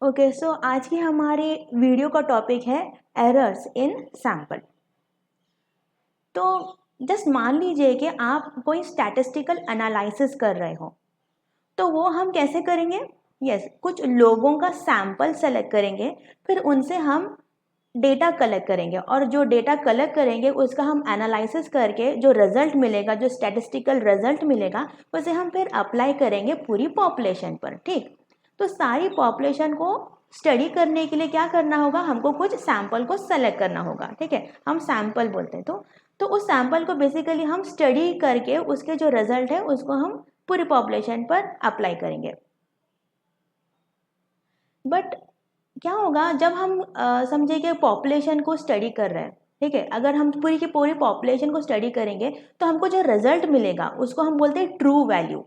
Okay, सो आज की हमारे वीडियो का टॉपिक है एरर्स इन सैम्पल। तो जस्ट मान लीजिए कि आप कोई स्टैटिस्टिकल एनालिसिस कर रहे हो, तो वो हम कैसे करेंगे? कुछ लोगों का सैंपल सेलेक्ट करेंगे, फिर उनसे हम डेटा कलेक्ट करेंगे और जो डेटा कलेक्ट करेंगे उसका हम एनालिसिस करके जो रिजल्ट मिलेगा, जो स्टैटिस्टिकल रिजल्ट मिलेगा, उसे हम फिर अप्लाई करेंगे पूरी पॉपुलेशन पर। ठीक, तो सारी पॉपुलेशन को स्टडी करने के लिए क्या करना होगा? हमको कुछ सैंपल को सेलेक्ट करना होगा। ठीक है, हम सैंपल बोलते हैं। तो उस सैंपल को बेसिकली हम स्टडी करके उसके जो रिजल्ट है उसको हम पूरी पॉपुलेशन पर अप्लाई करेंगे। बट क्या होगा जब हम समझे कि पॉपुलेशन को स्टडी कर रहे हैं? ठीक है, अगर हम पूरी की पूरी पॉपुलेशन को स्टडी करेंगे तो हमको जो रिजल्ट मिलेगा उसको हम बोलते हैं ट्रू वैल्यू।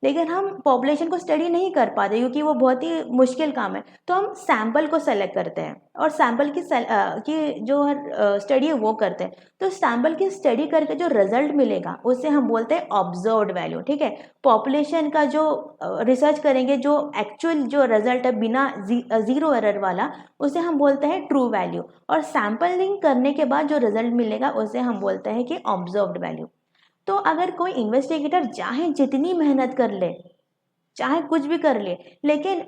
लेकिन हम पॉपुलेशन को स्टडी नहीं कर पाते क्योंकि वो बहुत ही मुश्किल काम है, तो हम सैंपल को सेलेक्ट करते हैं और सैंपल की जो स्टडी है वो करते हैं। तो सैंपल की स्टडी करके जो रिजल्ट मिलेगा उसे हम बोलते हैं ऑब्जर्व्ड वैल्यू। ठीक है, पॉपुलेशन का जो रिसर्च करेंगे, जो एक्चुअल जो रिजल्ट है बिना जीरो एरर वाला, उसे हम बोलते हैं ट्रू वैल्यू। और सैंपलिंग करने के बाद जो रिजल्ट मिलेगा उसे हम बोलते हैं कि ऑब्जर्व्ड वैल्यू। तो अगर कोई इन्वेस्टिगेटर चाहे जितनी मेहनत कर ले, चाहे कुछ भी कर ले, लेकिन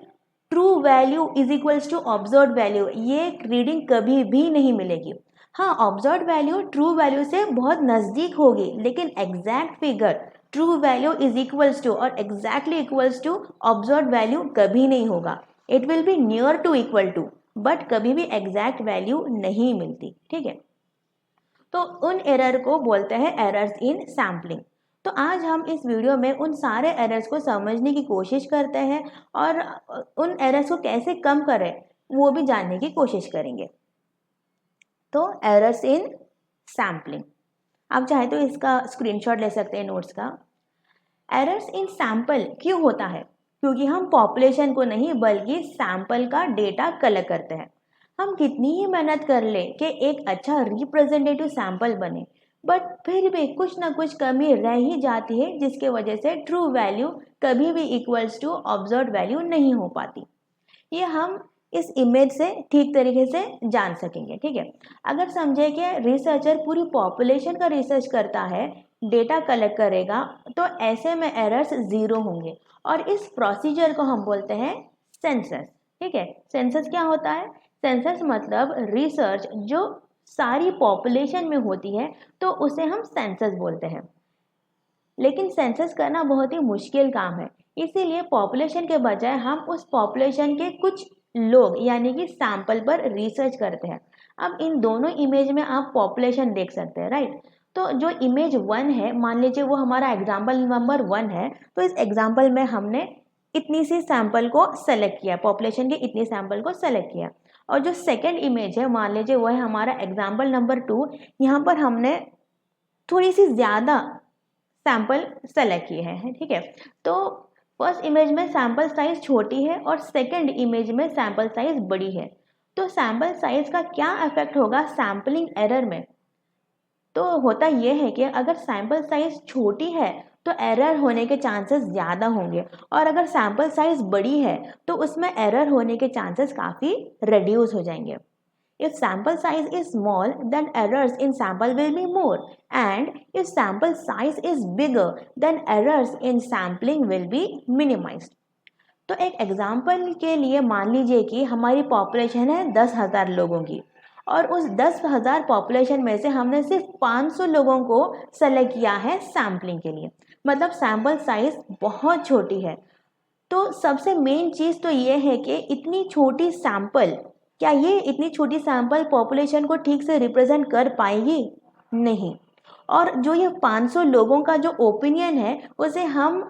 true value is equals to observed value, ये रीडिंग कभी भी नहीं मिलेगी। हाँ, ऑब्जर्व्ड वैल्यू ट्रू वैल्यू से बहुत नज़दीक होगी, लेकिन exact figure true value is equals to और exactly equals to observed value कभी नहीं होगा। It will be near to equal to, but कभी भी एग्जैक्ट वैल्यू नहीं मिलती। ठीक है, तो उन एरर को बोलते हैं एरर्स इन सैम्पलिंग। तो आज हम इस वीडियो में उन सारे एरर्स को समझने की कोशिश करते हैं और उन एरर्स को कैसे कम करें वो भी जानने की कोशिश करेंगे। तो एरर्स इन सैम्पलिंग, आप चाहे तो इसका स्क्रीनशॉट ले सकते हैं नोट्स का। एरर्स इन सैंपल क्यों होता है? क्योंकि हम पॉपुलेशन को नहीं बल्कि सैंपल का डेटा कलेक्ट करते हैं। हम कितनी ही मेहनत कर ले कि एक अच्छा रिप्रेजेंटेटिव सैंपल बने, बट फिर भी कुछ ना कुछ कमी रह ही जाती है, जिसके वजह से ट्रू वैल्यू कभी भी इक्वल्स टू ऑब्जर्व्ड वैल्यू नहीं हो पाती। ये हम इस इमेज से ठीक तरीके से जान सकेंगे। ठीक है, अगर समझे कि रिसर्चर पूरी पॉपुलेशन का रिसर्च करता है, डेटा कलेक्ट करेगा, तो ऐसे में एरर्स जीरो होंगे और इस प्रोसीजर को हम बोलते हैं सेंसस। ठीक है, सेंसस क्या होता है? सेंसस मतलब रिसर्च जो सारी पॉपुलेशन में होती है, तो उसे हम सेंसस बोलते हैं। लेकिन सेंसस करना बहुत ही मुश्किल काम है, इसीलिए पॉपुलेशन के बजाय हम उस पॉपुलेशन के कुछ लोग यानी कि सैंपल पर रिसर्च करते हैं। अब इन दोनों इमेज में आप पॉपुलेशन देख सकते हैं, राइट? तो जो इमेज 1 है, मान लीजिए वो हमारा एग्जाम्पल नंबर 1 है, तो इस एग्जाम्पल में हमने इतनी सी सैंपल को सेलेक्ट किया, पॉपुलेशन के इतनी सैंपल को सेलेक्ट किया। और जो सेकेंड इमेज है, मान लीजिए वो है हमारा एग्जाम्पल नंबर 2, यहाँ पर हमने थोड़ी सी ज़्यादा सैंपल सेलेक्ट किए हैं। ठीक है, तो फर्स्ट इमेज में सैंपल साइज छोटी है और सेकंड इमेज में सैंपल साइज बड़ी है। तो सैंपल साइज का क्या इफेक्ट होगा सैंपलिंग एरर में? तो होता यह है कि अगर सैंपल साइज छोटी है तो एरर होने के चांसेस ज़्यादा होंगे, और अगर सैंपल साइज बड़ी है तो उसमें एरर होने के चांसेस काफ़ी रिड्यूस हो जाएंगे। If sample size is small, then errors in sample will be more, and if sample size is bigger, then errors in sampling will be minimized. तो एक एग्जाम्पल के लिए मान लीजिए कि हमारी पॉपुलेशन है 10,000 लोगों की, और उस 10,000 पॉपुलेशन में से हमने सिर्फ 500 लोगों को सेलेक्ट किया है सैम्पलिंग के लिए, मतलब सैम्पल साइज बहुत छोटी है। तो सबसे मेन चीज़ तो ये है कि इतनी छोटी सैंपल, क्या ये इतनी छोटी सैंपल पॉपुलेशन को ठीक से रिप्रेजेंट कर पाएगी? नहीं। और जो ये 500 लोगों का जो ओपिनियन है, उसे हम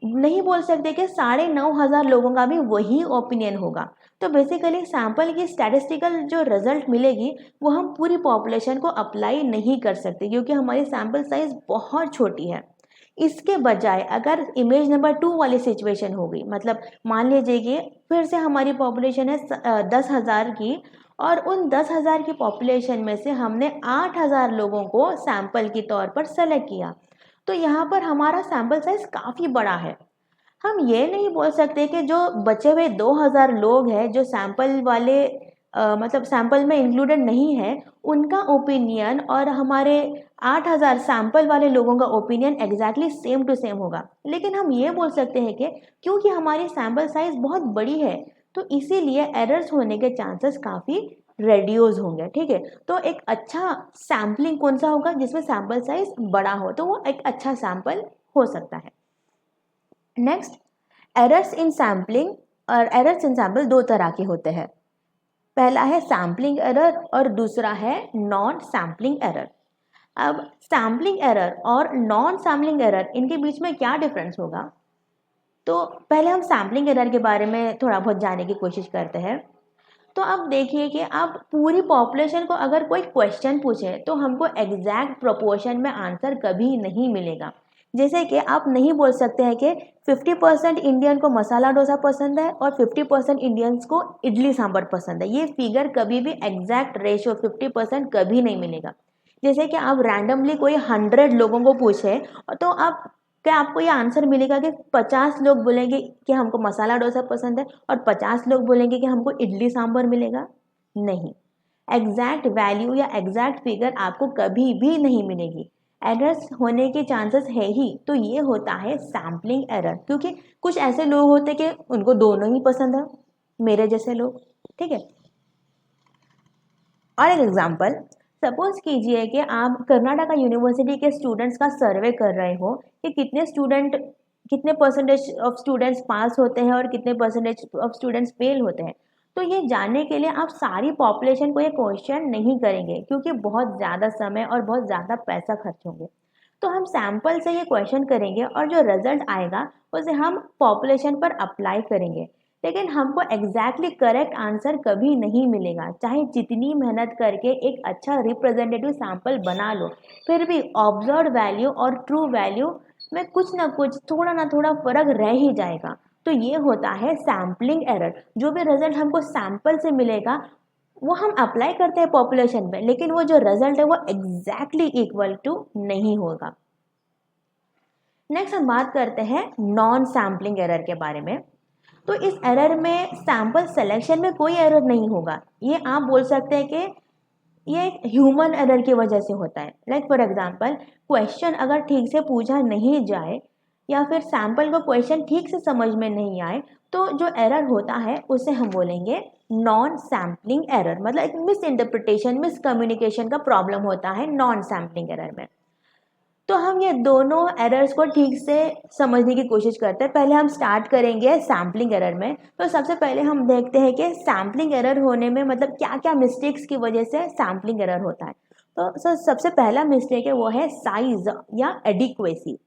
नहीं बोल सकते कि 9,500 लोगों का भी वही ओपिनियन होगा। तो बेसिकली सैंपल की स्टैटिस्टिकल जो रिजल्ट मिलेगी वो हम पूरी पॉपुलेशन को अप्लाई नहीं कर सकते, क्योंकि हमारी सैंपल साइज बहुत छोटी है। इसके बजाय अगर इमेज नंबर 2 वाली सिचुएशन हो गई, मतलब मान लीजिए कि फिर से हमारी पॉपुलेशन है 10,000 की, और उन 10,000 की पॉपुलेशन में से हमने 8,000 लोगों को सैंपल के तौर पर सेलेक्ट किया, तो यहाँ पर हमारा सैंपल साइज काफ़ी बड़ा है। हम ये नहीं बोल सकते कि जो बचे हुए 2000 लोग हैं जो सैंपल वाले मतलब सैंपल में इंक्लूडेड नहीं है, उनका ओपिनियन और हमारे 8000 सैंपल वाले लोगों का opinion exactly same to same होगा। लेकिन हम ये बोल सकते हैं कि क्योंकि हमारी सैंपल साइज बहुत बड़ी है तो इसीलिए एरर्स होने के चांसेस काफ़ी रेड्यूस होंगे। ठीक है, तो एक अच्छा सैम्पलिंग कौन सा होगा जिसमें सैंपल साइज बड़ा हो, तो वो एक अच्छा सैंपल हो सकता है। नेक्स्ट, एरर्स इन सैम्पलिंग और एरर्स इन सैम्पल दो तरह के होते हैं। पहला है सैम्पलिंग एरर और दूसरा है नॉन सैम्पलिंग एरर। अब सैम्पलिंग एरर और नॉन सैम्पलिंग एरर इनके बीच में क्या डिफरेंस होगा, तो पहले हम सैम्पलिंग एरर के बारे में थोड़ा बहुत जानने की कोशिश करते हैं। तो अब देखिए कि अब पूरी पॉपुलेशन को अगर कोई क्वेश्चन पूछे तो हमको एग्जैक्ट प्रोपोर्शन में आंसर कभी नहीं मिलेगा। जैसे कि आप नहीं बोल सकते हैं कि 50% इंडियन को मसाला डोसा पसंद है और 50% इंडियंस को इडली सांभर पसंद है। ये फिगर कभी भी एग्जैक्ट रेशियो 50% कभी नहीं मिलेगा। जैसे कि आप रैंडमली कोई 100 लोगों को पूछे तो आप क्या आपको ये आंसर मिलेगा कि 50 लोग बोलेंगे कि हमको मसाला डोसा पसंद है और 50 लोग बोलेंगे कि हमको इडली सांभर मिलेगा? नहीं, एग्जैक्ट वैल्यू या एग्जैक्ट फिगर आपको कभी भी नहीं मिलेगी। एरर्स होने के चांसेस है ही, तो ये होता है सैम्पलिंग एरर, क्योंकि कुछ ऐसे लोग होते कि उनको दोनों ही पसंद है, मेरे जैसे लोग। ठीक है, और एक एग्जांपल, सपोज कीजिए कि आप कर्नाटका यूनिवर्सिटी के स्टूडेंट्स का सर्वे कर रहे हो कि कितने परसेंटेज ऑफ स्टूडेंट्स पास होते हैं और कितने परसेंटेज ऑफ स्टूडेंट्स फेल होते हैं। तो ये जानने के लिए आप सारी पॉपुलेशन को ये क्वेश्चन नहीं करेंगे क्योंकि बहुत ज़्यादा समय और बहुत ज़्यादा पैसा खर्च होंगे। तो हम सैंपल से ये क्वेश्चन करेंगे और जो रिजल्ट आएगा उसे हम पॉपुलेशन पर अप्लाई करेंगे। लेकिन हमको एग्जैक्टली करेक्ट आंसर कभी नहीं मिलेगा, चाहे जितनी मेहनत करके एक अच्छा रिप्रेजेंटेटिव सैंपल बना लो, फिर भी ऑब्जर्व वैल्यू और ट्रू वैल्यू में कुछ ना कुछ थोड़ा ना थोड़ा फर्क रह ही जाएगा। तो ये होता है सैम्पलिंग एरर। जो भी रिजल्ट हमको सैंपल से मिलेगा वो हम अप्लाई करते हैं पॉपुलेशन में, लेकिन वो जो रिजल्ट है वो एग्जैक्टली इक्वल टू नहीं होगा। नेक्स्ट हम बात करते हैं नॉन सैम्पलिंग एरर के बारे में। तो इस एरर में सैंपल सिलेक्शन में कोई एरर नहीं होगा। ये आप बोल सकते हैं कि ये एक ह्यूमन एरर की वजह से होता है। लाइक फॉर एग्जांपल, क्वेश्चन अगर ठीक से पूछा नहीं जाए या फिर सैंपल को क्वेश्चन ठीक से समझ में नहीं आए तो जो एरर होता है उसे हम बोलेंगे नॉन सैम्पलिंग एरर। मतलब एक मिस इंटरप्रिटेशन, मिस कम्युनिकेशन का प्रॉब्लम होता है नॉन सैम्पलिंग एरर में। तो हम ये दोनों एरर्स को ठीक से समझने की कोशिश करते हैं। पहले हम स्टार्ट करेंगे सैम्पलिंग एरर में। तो सबसे पहले हम देखते हैं कि सैम्पलिंग एरर होने में मतलब क्या क्या मिस्टेक्स की वजह से सैम्पलिंग एरर होता है। तो सर सबसे पहला मिस्टेक है वो है साइज या एडिक्वेसी।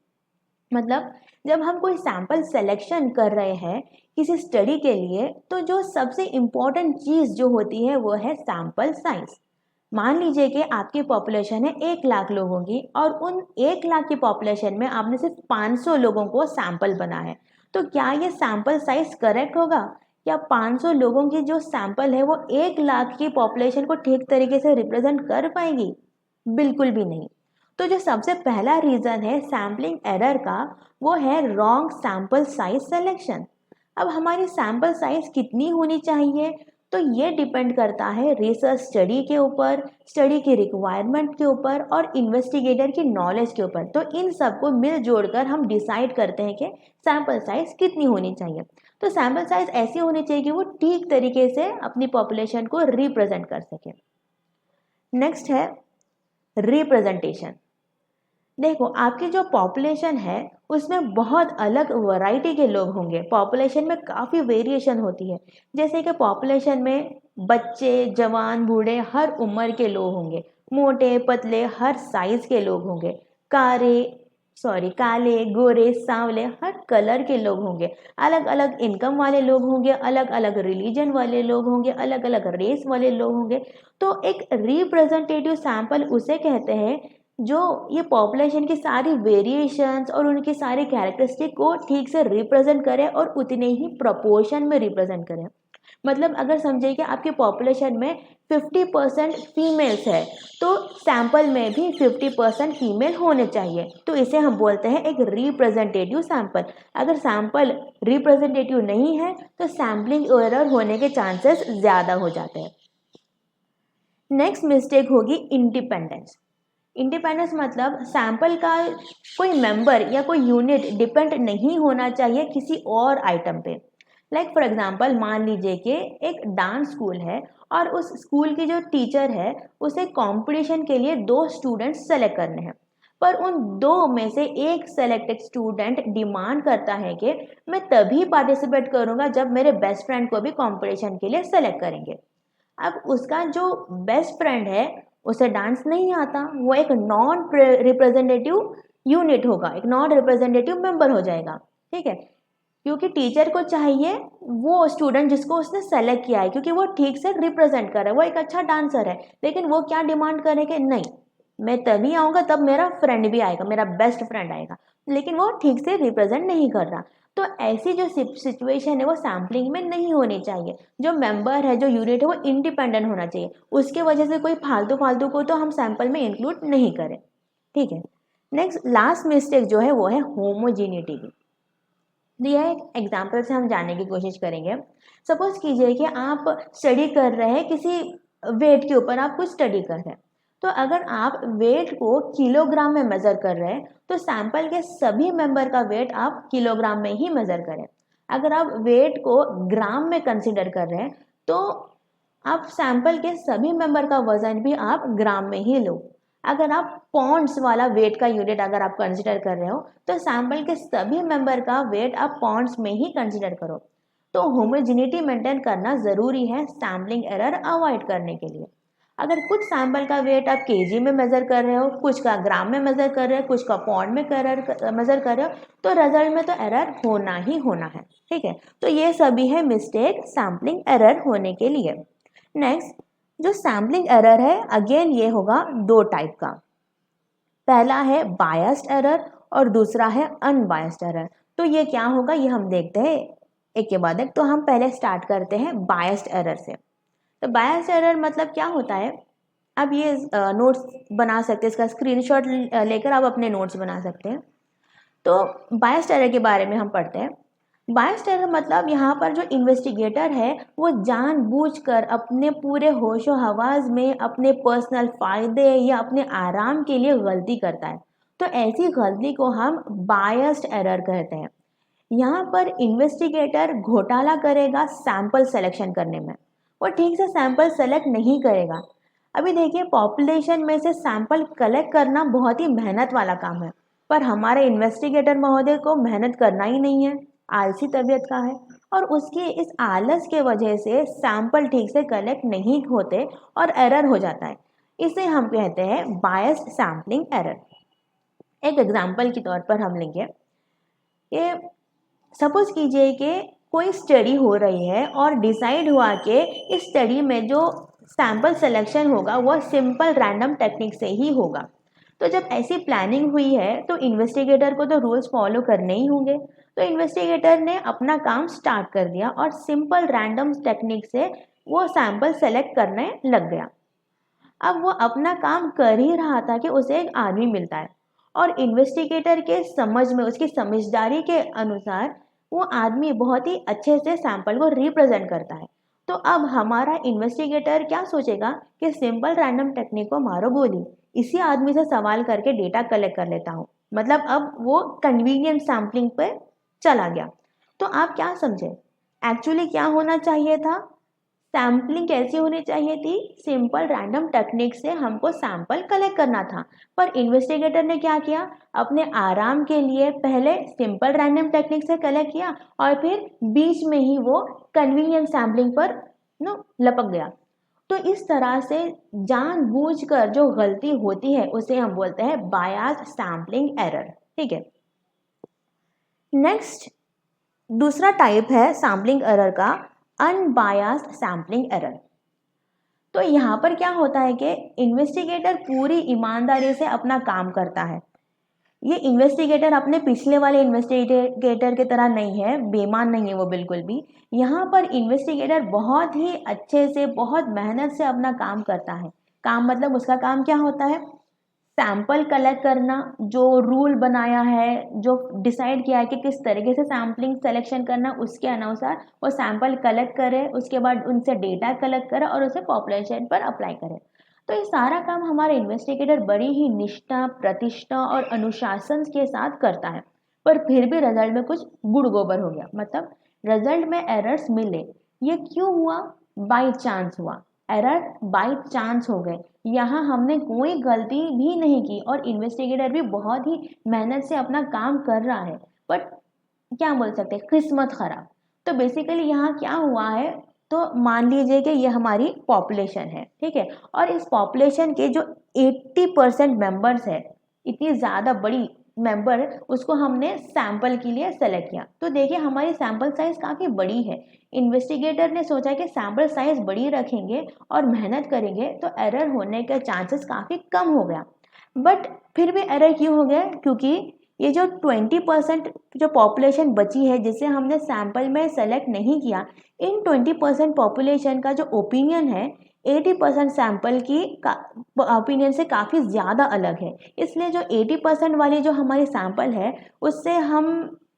मतलब जब हम कोई सैंपल सिलेक्शन कर रहे हैं किसी स्टडी के लिए तो जो सबसे इम्पोर्टेंट चीज़ जो होती है वो है सैंपल साइज। मान लीजिए कि आपकी पॉपुलेशन है 1 लाख लोगों की और उन 1 लाख की पॉपुलेशन में आपने सिर्फ 500 लोगों को सैंपल बना है, तो क्या ये सैंपल साइज करेक्ट होगा? क्या 500 लोगों की जो सैंपल है वो 1 लाख की पॉपुलेशन को ठीक तरीके से रिप्रेजेंट कर पाएगी? बिल्कुल भी नहीं। तो जो सबसे पहला रीज़न है सैम्पलिंग एरर का वो है रॉन्ग सैंपल साइज सिलेक्शन। अब हमारी सैंपल साइज कितनी होनी चाहिए, तो ये डिपेंड करता है रिसर्च स्टडी के ऊपर, स्टडी की रिक्वायरमेंट के ऊपर और इन्वेस्टिगेटर की नॉलेज के ऊपर। तो इन सबको मिल जोड़कर हम डिसाइड करते हैं कि सैंपल साइज कितनी होनी चाहिए। तो सैंपल साइज ऐसी होनी चाहिए कि वो ठीक तरीके से अपनी पॉपुलेशन को रिप्रेजेंट कर सके। नेक्स्ट है रिप्रेजेंटेशन। देखो आपकी जो पॉपुलेशन है उसमें बहुत अलग वैरायटी के लोग होंगे। पॉपुलेशन में काफ़ी वेरिएशन होती है। जैसे कि पॉपुलेशन में बच्चे, जवान, बूढ़े हर उम्र के लोग होंगे, मोटे पतले हर साइज के लोग होंगे, काले गोरे सांवले हर कलर के लोग होंगे, अलग अलग इनकम वाले लोग होंगे, अलग अलग रिलीजन वाले लोग होंगे, अलग अलग रेस वाले लोग होंगे। तो एक रिप्रेजेंटेटिव सैंपल उसे कहते हैं जो ये पॉपुलेशन की सारी वेरिएशंस और उनकी सारी कैरेक्टरिस्टिक को ठीक से रिप्रेजेंट करे और उतने ही प्रोपोर्शन में रिप्रेजेंट करे। मतलब अगर समझिए कि आपकी पॉपुलेशन में 50% फीमेल्स है तो सैंपल में भी 50% फीमेल होने चाहिए, तो इसे हम बोलते हैं एक रिप्रेजेंटेटिव सैंपल। अगर सैंपल रिप्रेजेंटेटिव नहीं है तो सैम्पलिंग एरर होने के चांसेस ज़्यादा हो जाते हैं। नेक्स्ट मिस्टेक होगी इंडिपेंडेंस। इंडिपेंडेंस मतलब सैंपल का कोई मेंबर या कोई यूनिट डिपेंड नहीं होना चाहिए किसी और आइटम पे। लाइक फॉर एग्जांपल मान लीजिए कि एक डांस स्कूल है और उस स्कूल की जो टीचर है उसे कंपटीशन के लिए 2 स्टूडेंट्स सेलेक्ट करने हैं, पर उन 2 में से एक सेलेक्टेड स्टूडेंट डिमांड करता है कि मैं तभी पार्टिसिपेट करूंगा जब मेरे बेस्ट फ्रेंड को भी कंपटीशन के लिए सेलेक्ट करेंगे। अब उसका जो बेस्ट फ्रेंड है उसे डांस नहीं आता, वो एक नॉन रिप्रेजेंटेटिव यूनिट होगा, एक नॉन रिप्रेजेंटेटिव मेंबर हो जाएगा। ठीक है, क्योंकि टीचर को चाहिए वो स्टूडेंट जिसको उसने सेलेक्ट किया है, क्योंकि वो ठीक से रिप्रेजेंट कर रहा है, वो एक अच्छा डांसर है, लेकिन वो क्या डिमांड करेंगे, नहीं मैं तभी आऊँगा तब मेरा फ्रेंड भी आएगा, मेरा बेस्ट फ्रेंड आएगा, लेकिन वो ठीक से रिप्रेजेंट नहीं कर रहा। तो ऐसी जो सिचुएशन है वो सैम्पलिंग में नहीं होनी चाहिए। जो मेंबर है, जो यूनिट है, वो इंडिपेंडेंट होना चाहिए, उसके वजह से कोई फालतू फालतू को तो हम सैंपल में इंक्लूड नहीं करें। ठीक है, नेक्स्ट लास्ट मिस्टेक जो है वो है होमोजीनिटी की। यह एक एग्जाम्पल से हम जानने की कोशिश करेंगे। सपोज कीजिए कि आप स्टडी कर रहे हैं किसी वेट के ऊपर, आप कुछ स्टडी कर रहे हैं, तो अगर आप वेट को किलोग्राम में मेजर कर रहे हैं तो सैंपल के सभी मेंबर का वेट आप किलोग्राम में ही मेजर करें। अगर आप वेट को ग्राम में कंसिडर कर रहे हैं तो आप सैंपल के सभी मेंबर का वजन भी आप ग्राम में ही लो। अगर आप पॉन्ड्स वाला वेट का यूनिट अगर आप कंसिडर कर रहे हो तो सैंपल के सभी मेंबर का वेट आप पॉन्ड्स में ही कंसिडर करो। तो होमोजेनिटी मेंटेन करना ज़रूरी है सैम्पलिंग एरर अवॉइड करने के लिए। अगर कुछ सैंपल का वेट आप केजी में मेजर कर रहे हो, कुछ का ग्राम में मेजर कर रहे हो, कुछ का पॉन्ड में मेजर कर रहे हो, तो रिजल्ट में तो एरर होना ही होना है। ठीक है, तो ये सभी है मिस्टेक सैम्पलिंग एरर होने के लिए। नेक्स्ट, जो सैम्पलिंग एरर है अगेन ये होगा 2 टाइप का। पहला है बायस्ड एरर और दूसरा है अनबायस्ड एरर। तो ये क्या होगा ये हम देखते हैं एक के बाद एक। तो हम पहले स्टार्ट करते हैं बायस्ड एरर से। तो बायस्ड एरर मतलब क्या होता है, अब ये नोट्स बना सकते हैं, इसका स्क्रीनशॉट लेकर आप अपने नोट्स बना सकते हैं। तो बायस्ड एरर के बारे में हम पढ़ते हैं। बायस्ड एरर मतलब यहाँ पर जो इन्वेस्टिगेटर है वो जानबूझकर अपने पूरे होशो हवास में अपने पर्सनल फायदे या अपने आराम के लिए गलती करता है। तो ऐसी गलती को हम बायस्ड एरर कहते हैं। यहाँ पर इन्वेस्टिगेटर घोटाला करेगा सैंपल सिलेक्शन करने में, वो ठीक से सैंपल सेलेक्ट नहीं करेगा। अभी देखिए पॉपुलेशन में से सैंपल कलेक्ट करना बहुत ही मेहनत वाला काम है, पर हमारे इन्वेस्टिगेटर महोदय को मेहनत करना ही नहीं है, आलसी तबीयत का है, और उसकी इस आलस के वजह से सैंपल ठीक से कलेक्ट नहीं होते और एरर हो जाता है। इसे हम कहते हैं बायस्ड सैम्पलिंग एरर। एक एग्जांपल के तौर पर हम लेंगे कि सपोज कीजिए कि कोई स्टडी हो रही है और डिसाइड हुआ कि इस स्टडी में जो सैंपल सिलेक्शन होगा वह सिंपल रैंडम टेक्निक से ही होगा। तो जब ऐसी प्लानिंग हुई है तो इन्वेस्टिगेटर को तो रूल्स फॉलो करने ही होंगे। तो इन्वेस्टिगेटर ने अपना काम स्टार्ट कर दिया और सिंपल रैंडम टेक्निक से वो सैंपल सेलेक्ट करने लग गया। अब वो अपना काम कर ही रहा था कि उसे एक आदमी मिलता है, और इन्वेस्टिगेटर के समझ में, उसकी समझदारी के अनुसार वो आदमी बहुत ही अच्छे से सैंपल को रिप्रेजेंट करता है। तो अब हमारा इन्वेस्टिगेटर क्या सोचेगा कि सिंपल रैंडम टेक्निक को मारो गोली, इसी आदमी से सवाल करके डेटा कलेक्ट कर लेता हूँ। मतलब अब वो कन्वीनियंट सैम्पलिंग पे चला गया। तो आप क्या समझे, एक्चुअली क्या होना चाहिए था, सैम्पलिंग कैसी होनी चाहिए थी, सिंपल रैंडम टेक्निक से हमको सैंपल कलेक्ट करना था। पर इन्वेस्टिगेटर ने क्या किया, अपने आराम के लिए पहले सिंपल रैंडम टेक्निक से कलेक्ट किया और फिर बीच में ही वो कन्वीनियंट सैम्पलिंग पर लपक गया। तो इस तरह से जानबूझकर जो गलती होती है उसे हम बोलते हैं बायस्ड सैम्पलिंग एरर। ठीक है, नेक्स्ट दूसरा टाइप है सैम्पलिंग एरर का अनबायस्ड सैम्पलिंग एरर। तो यहाँ पर क्या होता है कि इन्वेस्टिगेटर पूरी ईमानदारी से अपना काम करता है, ये इन्वेस्टिगेटर अपने पिछले वाले इन्वेस्टिगेटर की तरह नहीं है, बेईमान नहीं है वो बिल्कुल भी। यहाँ पर इन्वेस्टिगेटर बहुत ही अच्छे से, बहुत मेहनत से अपना काम करता है। काम मतलब उसका काम क्या होता है? सैंपल कलेक्ट करना, जो रूल बनाया है, जो डिसाइड किया है कि किस तरीके से सैम्पलिंग सेलेक्शन करना, उसके अनुसार वो सैंपल कलेक्ट करे, उसके बाद उनसे डेटा कलेक्ट करे और उसे पॉपुलेशन पर अप्लाई करे। तो ये सारा काम हमारे इन्वेस्टिगेटर बड़ी ही निष्ठा, प्रतिष्ठा और अनुशासन के साथ करता है। पर फिर भी रिजल्ट में कुछ गुड़ गोबर हो गया, मतलब रिजल्ट में एरर्स मिले। ये क्यों हुआ? बाई चांस हुआ। एरर बाई चांस हो गए। यहाँ हमने कोई गलती भी नहीं की और इन्वेस्टिगेटर भी बहुत ही मेहनत से अपना काम कर रहा है, बट क्या बोल सकते हैं, किस्मत खराब। तो बेसिकली यहाँ क्या हुआ है, तो मान लीजिए कि ये हमारी पॉपुलेशन है, ठीक है, और इस पॉपुलेशन के जो 80% मेंबर्स है, इतनी ज़्यादा बड़ी मेंबर, उसको हमने सैंपल के लिए सेलेक्ट किया। तो देखिए हमारी सैंपल साइज काफ़ी बड़ी है। इन्वेस्टिगेटर ने सोचा कि सैंपल साइज बड़ी रखेंगे और मेहनत करेंगे तो एरर होने के चांसेस काफ़ी कम हो गया। बट फिर भी एरर क्यों हो गया? क्योंकि ये जो 20% जो पॉपुलेशन बची है जिसे हमने सैंपल में सेलेक्ट नहीं किया, इन 20% पॉपुलेशन का जो ओपिनियन है 80% सैंपल की ओपिनियन से काफ़ी ज़्यादा अलग है। इसलिए जो 80% वाली जो हमारी सैंपल है उससे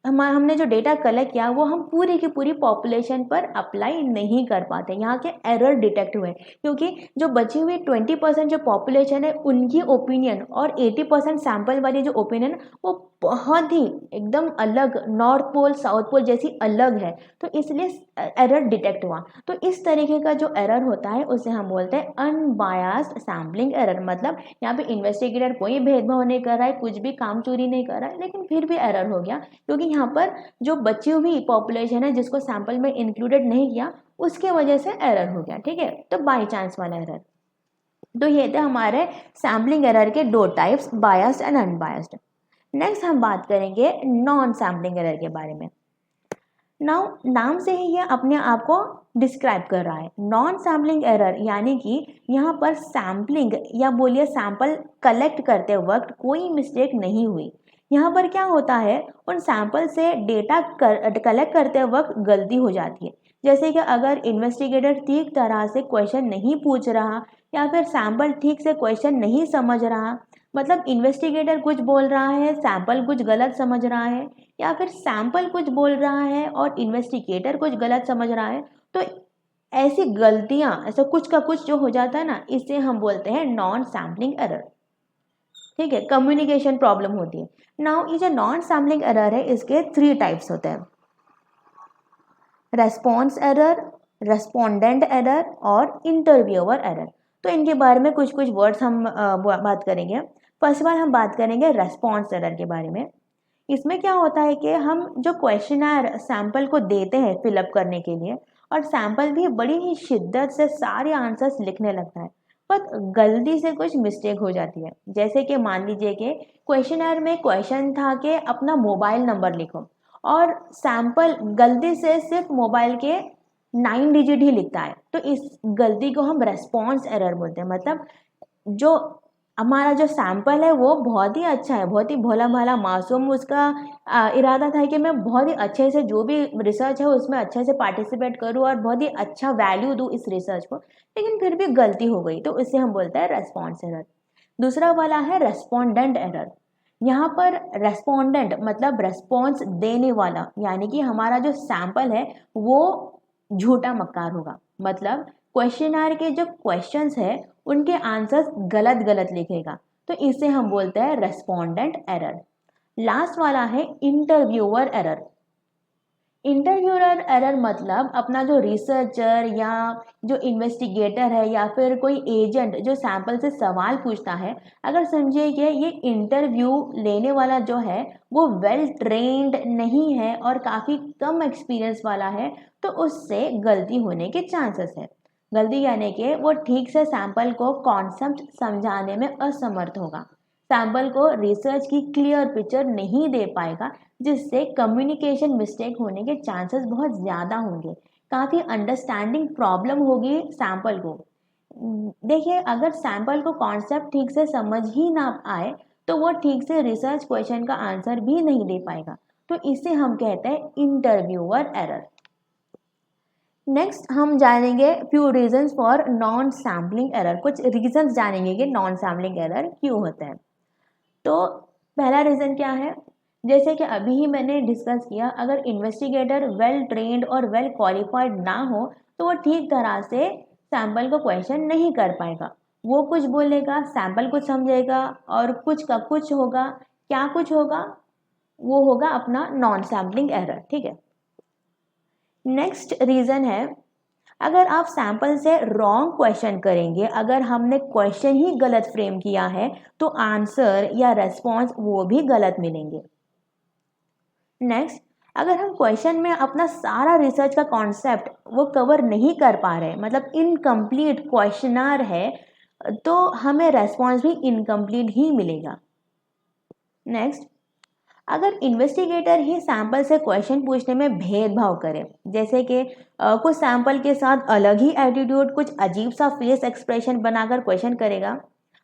हमने जो डेटा कलेक्ट किया वो हम पूरी की पूरी पॉपुलेशन पर अप्लाई नहीं कर पाते। यहाँ के एरर डिटेक्ट हुए क्योंकि जो बची हुई 20% जो पॉपुलेशन है उनकी ओपिनियन और 80% सैंपल वाली जो ओपिनियन वो बहुत ही एकदम अलग, नॉर्थ पोल साउथ पोल जैसी अलग है। तो इसलिए एरर डिटेक्ट हुआ। तो इस तरीके का जो एरर होता है उसे हम बोलते हैं अनबायस्ड सैम्पलिंग एरर। मतलब यहाँ पे इन्वेस्टिगेटर कोई भेदभाव नहीं कर रहा है, कुछ भी काम चोरी नहीं कर रहा है, लेकिन फिर भी एरर हो गया क्योंकि यहाँ पर जो बची हुई पॉपुलेशन है जिसको सैंपल में इंक्लूडेड नहीं किया उसके वजह से एरर हो गया, ठीक है। तो बाई चांस वाला एरर। तो ये थे हमारे सैम्पलिंग एरर के दो types, biased and unbiased. Next हम बात करेंगे नॉन सैम्पलिंग एरर के बारे में। नाउ नाम से ही ये अपने आप को डिस्क्राइब कर रहा है। नॉन सैम्पलिंग एरर यानी कि यहाँ पर सैम्पलिंग या बोलिए सैंपल कलेक्ट करते वक्त कोई मिस्टेक नहीं हुई। यहाँ पर क्या होता है, उन सैंपल से डेटा कलेक्ट करते वक्त गलती हो जाती है। जैसे कि अगर इन्वेस्टिगेटर ठीक तरह से क्वेश्चन नहीं पूछ रहा या फिर सैंपल ठीक से क्वेश्चन नहीं समझ रहा, मतलब इन्वेस्टिगेटर कुछ बोल रहा है, सैंपल कुछ गलत समझ रहा है, या फिर सैंपल कुछ बोल रहा है और इन्वेस्टिगेटर कुछ गलत समझ रहा है, तो ऐसी गलतियां, ऐसा कुछ का कुछ जो हो जाता है ना, इसे हम बोलते हैं नॉन सैम्पलिंग एरर, ठीक है। कम्युनिकेशन प्रॉब्लम होती है। नाउ ये जो नॉन सैम्पलिंग एरर है इसके 3 टाइप्स होते हैं, रेस्पॉन्स एरर, रेस्पोंडेंट एरर और इंटरव्यूअर एरर। तो इनके बारे में कुछ कुछ वर्ड्स हम बात करेंगे। फर्स्ट बार हम बात करेंगे रेस्पॉन्स एरर के बारे में। इसमें क्या होता है कि हम जो क्वेश्चनर सैंपल को देते हैं फिलअप करने के लिए, और सैंपल भी बड़ी ही शिद्दत से सारे आंसर्स लिखने लगता है, पर गलती से कुछ मिस्टेक हो जाती है। जैसे कि मान लीजिए कि क्वेश्चनर में क्वेश्चन था कि अपना मोबाइल नंबर लिखो, और सैंपल गलती से सिर्फ मोबाइल के 9 डिजिट ही लिखता है, तो इस गलती को हम रेस्पॉन्स एरर बोलते हैं। मतलब जो हमारा जो सैंपल है वो बहुत ही अच्छा है, बहुत ही भोला भाला मासूम उसका इरादा था कि मैं बहुत ही अच्छे से जो भी रिसर्च है उसमें अच्छे से पार्टिसिपेट करूँ और बहुत ही अच्छा वैल्यू दूँ इस रिसर्च को, लेकिन फिर भी गलती हो गई, तो इसे हम बोलते हैं रेस्पॉन्स एरर। दूसरा वाला है रेस्पोंडेंट एरर। यहाँ पर रेस्पोंडेंट मतलब रेस्पॉन्स देने वाला, यानी कि हमारा जो सैंपल है वो झूठा मक्कार होगा। मतलब क्वेश्चनर के जो क्वेश्चंस है उनके आंसर्स गलत गलत लिखेगा, तो इसे हम बोलते हैं रेस्पोंडेंट एरर। लास्ट वाला है इंटरव्यूअर एरर। इंटरव्यूअर एरर मतलब अपना जो रिसर्चर या जो इन्वेस्टिगेटर है या फिर कोई एजेंट जो सैंपल से सवाल पूछता है, अगर समझिए कि ये इंटरव्यू लेने वाला जो है वो वेल ट्रेंड नहीं है और काफ़ी कम एक्सपीरियंस वाला है, तो उससे गलती होने के चांसेस है। गलती यानी कि वो ठीक से सैंपल को कॉन्सेप्ट समझाने में असमर्थ होगा, सैंपल को रिसर्च की क्लियर पिक्चर नहीं दे पाएगा, जिससे कम्युनिकेशन मिस्टेक होने के चांसेस बहुत ज़्यादा होंगे। काफ़ी अंडरस्टैंडिंग प्रॉब्लम होगी सैंपल को। देखिए अगर सैंपल को कॉन्सेप्ट ठीक से समझ ही ना आए तो वो ठीक से रिसर्च क्वेश्चन का आंसर भी नहीं दे पाएगा। तो इसे हम कहते हैं इंटरव्यूअर एरर। नेक्स्ट हम जानेंगे few reasons for non sampling error. कुछ रीजंस जानेंगे कि नॉन सैम्पलिंग एरर क्यों होता है। तो पहला रीज़न क्या है, जैसे कि अभी ही मैंने डिस्कस किया, अगर इन्वेस्टिगेटर वेल ट्रेंड और वेल क्वालिफाइड ना हो तो वो ठीक तरह से सैंपल को क्वेश्चन नहीं कर पाएगा। वो कुछ बोलेगा, सैंपल कुछ समझेगा और कुछ का कुछ होगा। क्या कुछ होगा? वो होगा अपना नॉन सैम्पलिंग एरर। ठीक है। नेक्स्ट रीज़न है, अगर आप सैंपल से रॉन्ग क्वेश्चन करेंगे, अगर हमने क्वेश्चन ही गलत फ्रेम किया है तो आंसर या रेस्पॉन्स वो भी गलत मिलेंगे। नेक्स्ट, अगर हम क्वेश्चन में अपना सारा रिसर्च का कॉन्सेप्ट वो कवर नहीं कर पा रहे, मतलब इनकम्प्लीट क्वेश्चनर है, तो हमें रेस्पॉन्स भी इनकम्प्लीट ही मिलेगा। नेक्स्ट, अगर इन्वेस्टिगेटर ही सैंपल से क्वेश्चन पूछने में भेदभाव करे, जैसे कि कुछ सैंपल के साथ अलग ही एटीट्यूड, कुछ अजीब सा फेस एक्सप्रेशन बनाकर क्वेश्चन करेगा,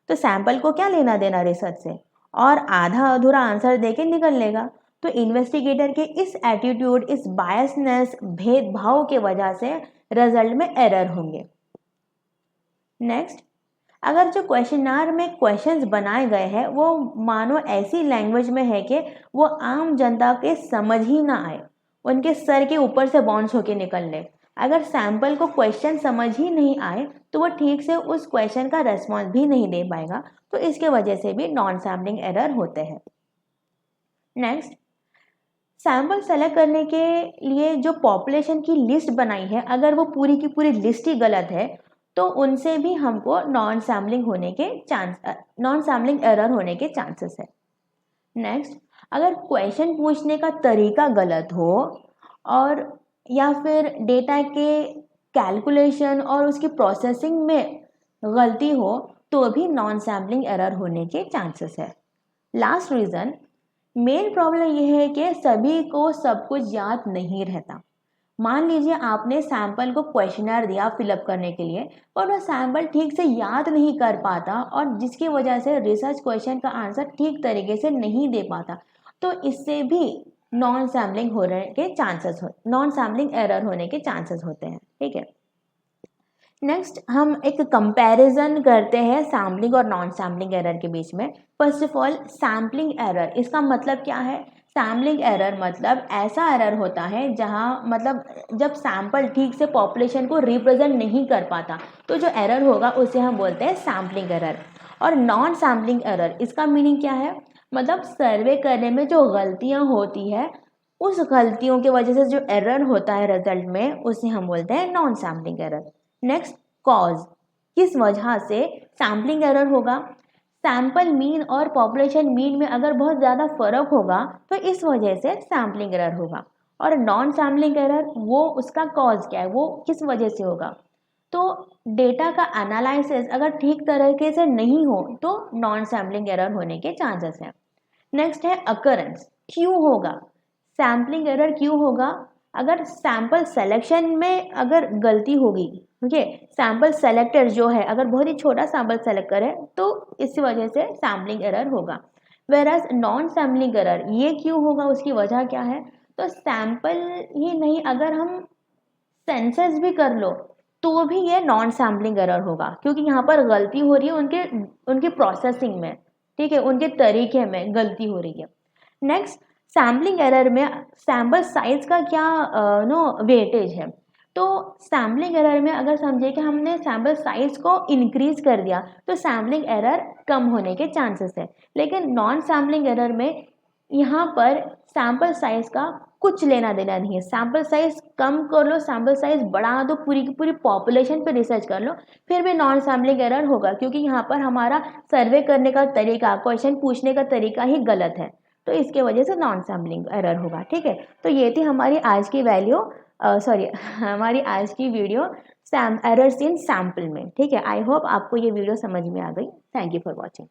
तो सैंपल को क्या लेना देना रिसर्च से, और आधा अधूरा आंसर देके निकल लेगा। तो इन्वेस्टिगेटर के इस एटीट्यूड, इस बायसनेस, भेदभाव के वजह से रिजल्ट में एरर होंगे। नेक्स्ट, अगर जो क्वेश्चनर में क्वेश्चंस बनाए गए हैं वो मानो ऐसी लैंग्वेज में है कि वो आम जनता के समझ ही ना आए, उनके सर के ऊपर से बाउंस होके निकल ले, अगर सैंपल को क्वेश्चन समझ ही नहीं आए तो वो ठीक से उस क्वेश्चन का रेस्पॉन्स भी नहीं दे पाएगा। तो इसके वजह से भी नॉन सैम्पलिंग एरर होते हैं। नेक्स्ट, सैंपल सेलेक्ट करने के लिए जो पॉपुलेशन की लिस्ट बनाई है, अगर वो पूरी की पूरी लिस्ट ही गलत है तो उनसे भी हमको नॉन सैम्पलिंग एरर होने के चांसेस है। नेक्स्ट, अगर क्वेश्चन पूछने का तरीका गलत हो और या फिर डेटा के कैलकुलेशन और उसकी प्रोसेसिंग में गलती हो तो भी नॉन सैम्पलिंग एरर होने के चांसेस है। लास्ट रीज़न, मेन प्रॉब्लम यह है कि सभी को सब कुछ याद नहीं रहता। मान लीजिए आपने सैंपल को क्वेश्चनर दिया फिलअप करने के लिए, पर वह सैंपल ठीक से याद नहीं कर पाता और जिसकी वजह से रिसर्च क्वेश्चन का आंसर ठीक तरीके से नहीं दे पाता, तो इससे भी नॉन सैम्पलिंग एरर होने के चांसेस होते हैं। ठीक है। नेक्स्ट, हम एक कंपैरिजन करते हैं सैम्पलिंग और नॉन सैम्पलिंग एरर के बीच में। First of all, sampling error, इसका मतलब क्या है? सैम्पलिंग एरर मतलब ऐसा एरर होता है जहां मतलब जब सैंपल ठीक से पॉपुलेशन को रिप्रेजेंट नहीं कर पाता, तो जो एरर होगा उसे हम बोलते हैं सैम्पलिंग एरर। और नॉन सैम्पलिंग एरर, इसका मीनिंग क्या है? मतलब सर्वे करने में जो गलतियां होती है, उस गलतियों की वजह से जो एरर होता है रिजल्ट में, उसे हम बोलते हैं non sampling error. Next, cause, किस वजह से सैम्पलिंग एरर होगा? सैंपल मीन और पॉपुलेशन मीन में अगर बहुत ज़्यादा फर्क होगा तो इस वजह से सैम्पलिंग एरर होगा। और नॉन सैम्पलिंग एरर, वो उसका कॉज क्या है, वो किस वजह से होगा? तो डेटा का एनालिसिस अगर ठीक तरीके से नहीं हो तो नॉन सैम्पलिंग एरर होने के चांसेस हैं। नेक्स्ट है अकरेंस, क्यों होगा सैम्पलिंग एरर? क्यों होगा? अगर सैंपल सिलेक्शन में अगर गलती होगी, ओके, सैंपल सेलेक्टर जो है अगर बहुत ही छोटा सैंपल सेलेक्ट करे तो इस वजह से सैम्पलिंग एरर होगा। वेराज नॉन सैम्पलिंग एरर ये क्यों होगा, उसकी वजह क्या है? तो सैंपल ही नहीं, अगर हम सेंसस भी कर लो तो भी ये नॉन सैम्पलिंग एरर होगा, क्योंकि यहाँ पर गलती हो रही है उनके प्रोसेसिंग में। ठीक है, उनके तरीके में गलती हो रही है। नेक्स्ट, सैम्पलिंग एरर में सैंपल साइज का क्या वेटेज है? तो सैम्पलिंग एरर में अगर समझे कि हमने सैंपल साइज को इंक्रीज कर दिया तो सैम्पलिंग एरर कम होने के चांसेस है। लेकिन नॉन सैम्पलिंग एरर में यहाँ पर सैंपल साइज का कुछ लेना देना नहीं है। सैंपल साइज कम कर लो, सैंपल साइज बढ़ा दो, पूरी की पूरी पॉपुलेशन पे रिसर्च कर लो, फिर भी नॉन सैम्पलिंग एरर होगा, क्योंकि यहाँ पर हमारा सर्वे करने का तरीका, क्वेश्चन पूछने का तरीका ही गलत है, तो इसके वजह से नॉन सैम्पलिंग एरर होगा। ठीक है, तो ये थी हमारी आज की हमारी आज की वीडियो एरर्स इन सैंपल में। ठीक है, आई होप आपको ये वीडियो समझ में आ गई। Thank you for watching.